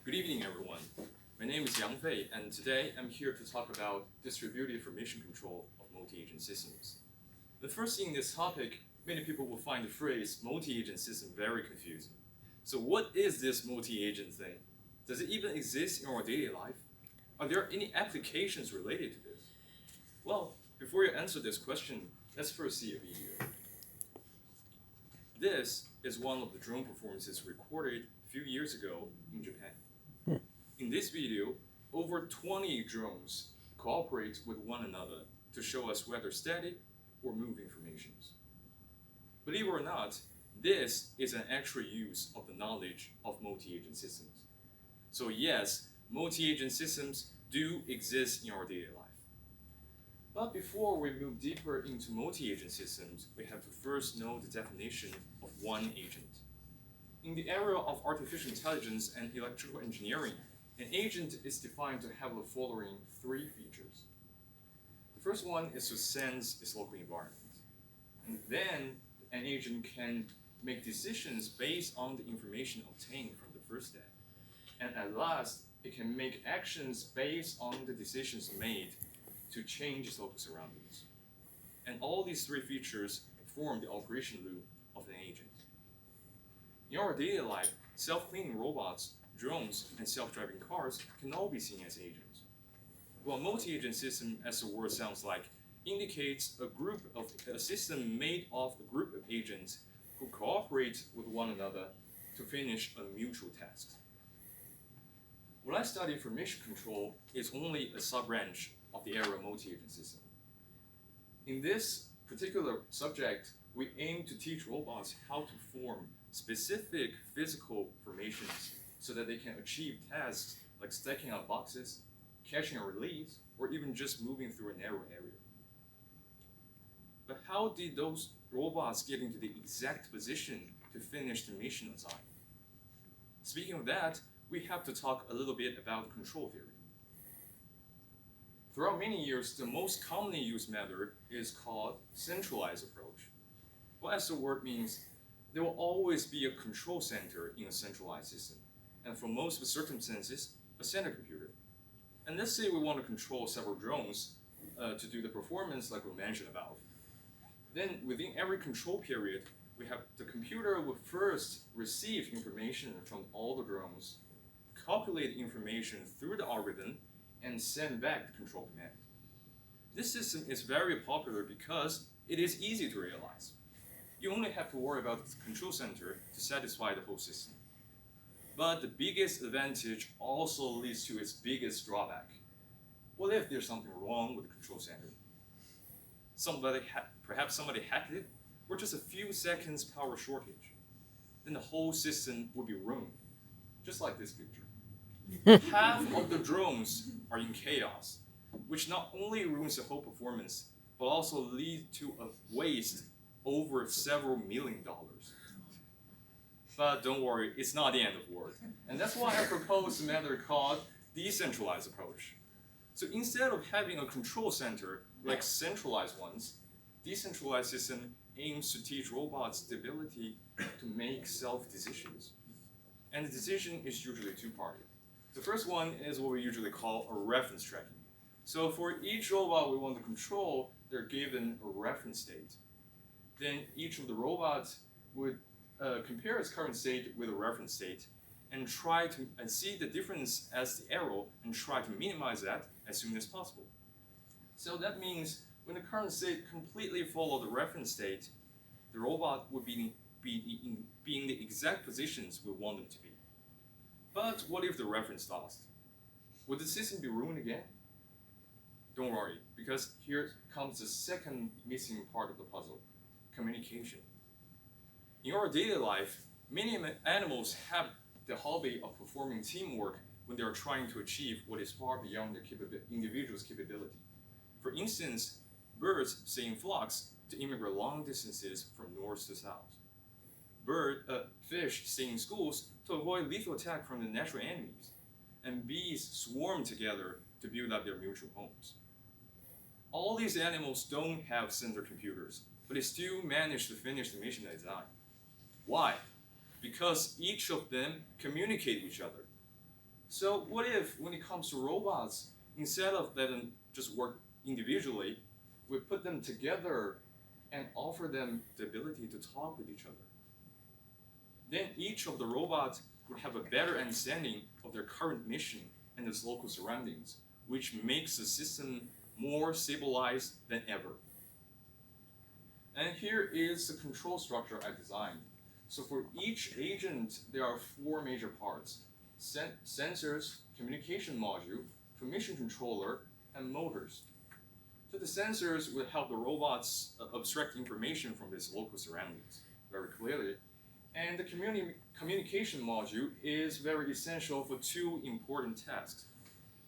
Good evening, everyone. My name is Fei, and today I'm here to talk about distributed information control of multi-agent systems. The first thing in this topic, many people will find the phrase multi-agent system very confusing. So what is this multi-agent thing? Does it even exist in our daily life? Are there any applications related to this? Well, before you answer this question, let's first see a video. This is one of the drone performances recorded a few years ago in Japan. In this video, over 20 drones cooperate with one another to show us whether static or moving formations. Believe it or not, this is an actual use of the knowledge of multi-agent systems. So yes, multi-agent systems do exist in our daily life. But before we move deeper into multi-agent systems, we have to first know the definition of one agent. In the area of artificial intelligence and electrical engineering, an agent is defined to have the following three features. The first one is to sense its local environment. And then an agent can make decisions based on the information obtained from the first step. And at last, it can make actions based on the decisions made to change its local surroundings. And all these three features form the operation loop of an agent. In our daily life, self-cleaning robots, drones, and self-driving cars can all be seen as agents. While multi-agent system, as the word sounds like, indicates a system made of a group of agents who cooperate with one another to finish a mutual task. What I study information control is only a sub-branch of the area of multi-agent system. In this particular subject, we aim to teach robots how to form specific physical formations so that they can achieve tasks like stacking up boxes, catching a release, or even just moving through a narrow area. But how did those robots get into the exact position to finish the mission assigned? Speaking of that, we have to talk a little bit about control theory. Throughout many years, the most commonly used method is called centralized approach. Well, as the word means, there will always be a control center in a centralized system, and for most of the circumstances, a center computer. And let's say we want to control several drones to do the performance like we mentioned about. Then within every control period, we have the computer will first receive information from all the drones, calculate information through the algorithm, and send back the control command. This system is very popular because it is easy to realize. You only have to worry about the control center to satisfy the whole system. But the biggest advantage also leads to its biggest drawback. What if there's something wrong with the control center? Perhaps somebody hacked it, or just a few seconds power shortage. Then the whole system would be ruined, just like this picture. Half of the drones are in chaos, which not only ruins the whole performance, but also leads to a waste over several $1 million. But don't worry, it's not the end of the world. And that's why I propose a method called decentralized approach. So instead of having a control center like centralized ones, decentralized system aims to teach robots the ability to make self-decisions. And the decision is usually two-parted. The first one is what we usually call a reference tracking. So for each robot we want to control, they're given a reference state. Then each of the robots would compare its current state with a reference state and try to see the difference as the error and try to minimize that as soon as possible. So that means when the current state completely follows the reference state, the robot would be in the exact positions we want them to be. But what if the reference lost? Would the system be ruined again? Don't worry, because here comes the second missing part of the puzzle, communication. In our daily life, many animals have the hobby of performing teamwork when they are trying to achieve what is far beyond their individual's capability. For instance, birds stay in flocks to immigrate long distances from north to south. Fish stay in schools to avoid lethal attack from the natural enemies. And bees swarm together to build up their mutual homes. All these animals don't have center computers, but they still manage to finish the mission design. Why? Because each of them communicate with each other. So what if, when it comes to robots, instead of letting them just work individually, we put them together and offer them the ability to talk with each other? Then each of the robots would have a better understanding of their current mission and its local surroundings, which makes the system more stabilized than ever. And here is the control structure I designed. So for each agent, there are 4 major parts: sensors, communication module, permission controller, and motors. So the sensors will help the robots abstract information from its local surroundings very clearly. And the communication module is very essential for 2 important tasks.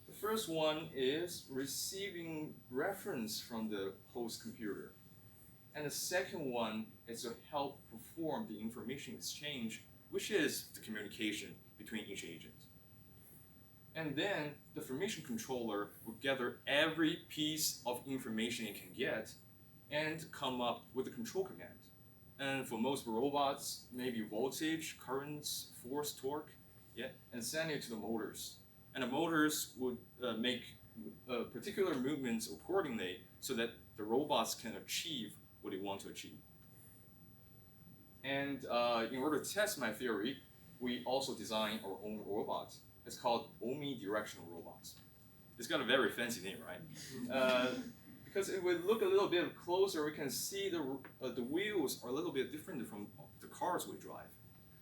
The first one is receiving reference from the host computer. And the second one is to help perform the information exchange, which is the communication between each agent. And then the permission controller will gather every piece of information it can get and come up with a control command. And for most robots, maybe voltage, currents, force, torque, and send it to the motors. And the motors would make particular movements accordingly so that the robots can achieve what they want to achieve. And in order to test my theory, we also designed our own robot. It's called omnidirectional robots. It's got a very fancy name, right? Because if we look a little bit closer, we can see the wheels are a little bit different from the cars we drive.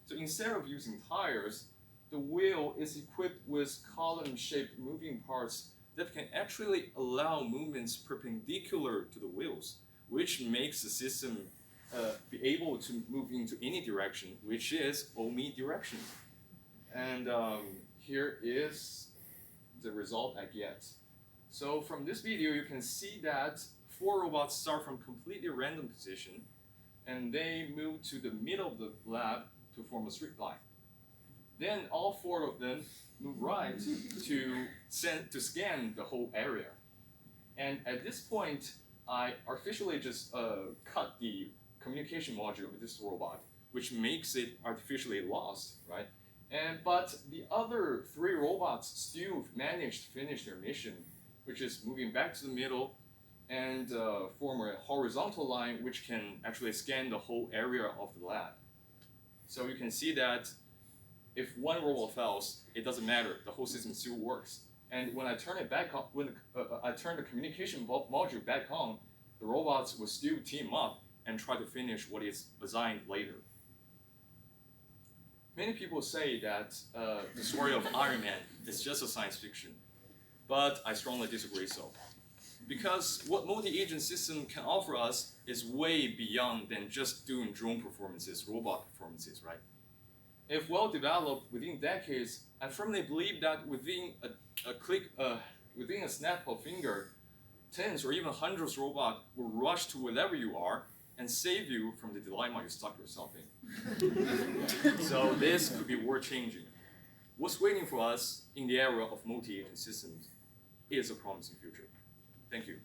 So instead of using tires, the wheel is equipped with column-shaped moving parts that can actually allow movements perpendicular to the wheels, which makes the system be able to move into any direction, which is omnidirectional. And here is the result I get. So from this video, you can see that 4 robots start from completely random position, and they move to the middle of the lab to form a straight line. Then all 4 of them move right to scan the whole area. And at this point, I artificially just cut the communication module of this robot, which makes it artificially lost, right? But the other 3 robots still managed to finish their mission, which is moving back to the middle and form a horizontal line which can actually scan the whole area of the lab. So you can see that if one robot fails, it doesn't matter, the whole system still works. And when I turn it back on, when I turn the communication module back on, the robots will still team up and try to finish what is designed later. Many people say that the story of Iron Man is just a science fiction, but I strongly disagree so. Because what multi-agent system can offer us is way beyond than just doing drone performances, robot performances, right? If well developed within decades, I firmly believe that within within a snap of finger, tens or even hundreds of robots will rush to wherever you are and save you from the dilemma you stuck yourself in. So this could be world changing. What's waiting for us in the era of multi-agent systems is a promising future. Thank you.